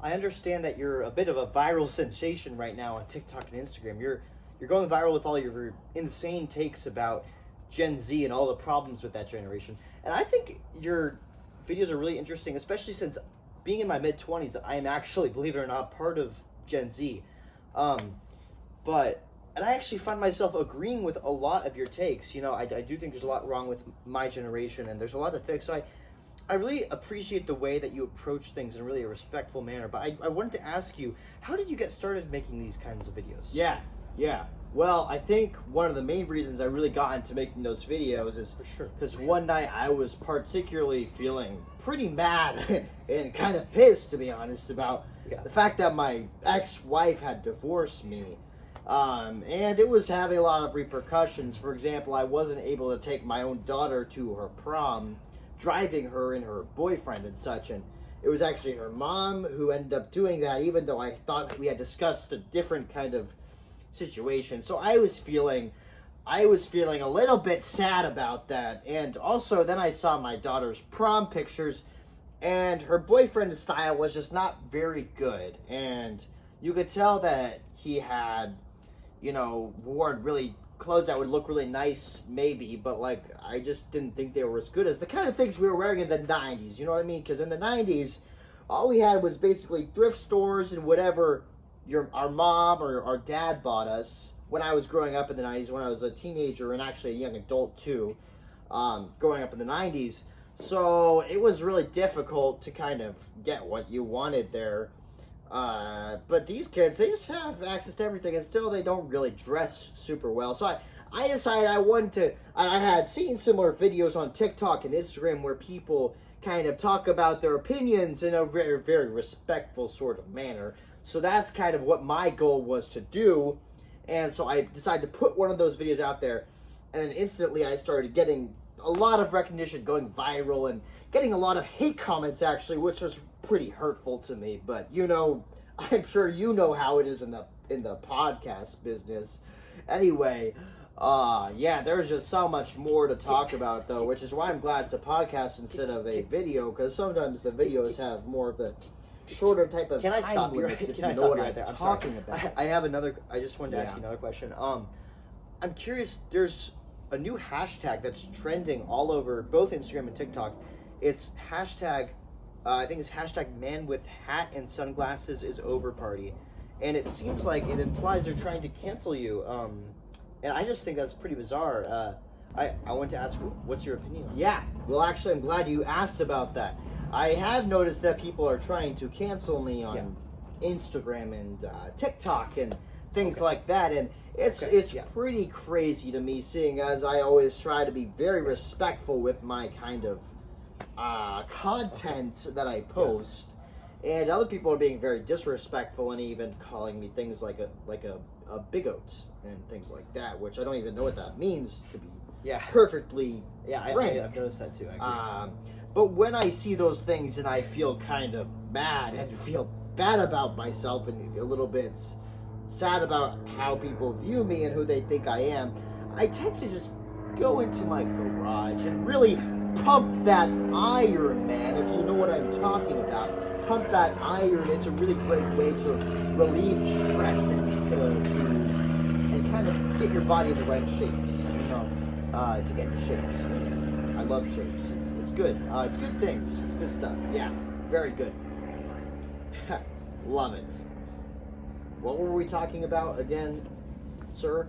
I understand that you're a bit of a viral sensation right now on TikTok and Instagram. You're going viral with all your insane takes about Gen Z and all the problems with that generation. And I think your videos are really interesting, especially since being in my mid-20s, I am actually, believe it or not, part of Gen Z. And I actually find myself agreeing with a lot of your takes. You know, I do think there's a lot wrong with my generation, and there's a lot to fix. So I really appreciate the way that you approach things in really a respectful manner. But I wanted to ask you, how did you get started making these kinds of videos? Yeah. Well, I think one of the main reasons I really got into making those videos is because one night I was particularly feeling pretty mad and kind of pissed, to be honest, about the fact that my ex-wife had divorced me. And it was having a lot of repercussions. For example, I wasn't able to take my own daughter to her prom, driving her and her boyfriend and such, and it was actually her mom who ended up doing that, even though I thought we had discussed a different kind of situation. So I was feeling a little bit sad about that. And also then I saw my daughter's prom pictures, and her boyfriend's style was just not very good, and you could tell that he had, you know, worn really clothes that would look really nice maybe, but like I just didn't think they were as good as the kind of things we were wearing in the 90s, you know what I mean? Because in the 90s all we had was basically thrift stores and whatever our mom or our dad bought us. When I was growing up in the 90s, when I was a teenager and actually a young adult too, growing up in the 90s, so it was really difficult to kind of get what you wanted there. But these kids, they just have access to everything, and still they don't really dress super well. So I decided I had seen similar videos on TikTok and Instagram where people kind of talk about their opinions in a very, very respectful sort of manner. So that's kind of what my goal was to do. And so I decided to put one of those videos out there, and then instantly I started getting a lot of recognition, going viral, and getting a lot of hate comments actually, which was pretty hurtful to me. But you know, I'm sure you know how it is in the podcast business. Anyway, there's just so much more to talk about though, which is why I'm glad it's a podcast instead of a video, because sometimes the videos have more of the shorter type of time limits, if you know what I'm talking about. I just wanted to ask you another question. I'm curious, there's a new hashtag that's trending all over both Instagram and TikTok. It's hashtag, I think it's hashtag man with hat and sunglasses is over party. And it seems like it implies they're trying to cancel you. And I just think that's pretty bizarre. I want to ask, what's your opinion on that? Yeah, well actually I'm glad you asked about that. I have noticed that people are trying to cancel me on Instagram and TikTok and things like that, and it's pretty crazy to me, seeing as I always try to be very respectful with my kind of content that I post, and other people are being very disrespectful and even calling me things like a bigot and things like that, which I don't even know what that means, to be perfectly frank. I've noticed that too. I agree. But when I see those things and I feel kind of mad and feel bad about myself and a little bit sad about how people view me and who they think I am, I tend to just go into my garage and really pump that Iron Man, if you know what I'm talking about. Pump that iron. It's a really great way to relieve stress and to kind of get your body in the right shapes, you know, to get into shapes. And I love shapes. It's good. It's good things. It's good stuff. Yeah, very good. Love it. What were we talking about again, sir?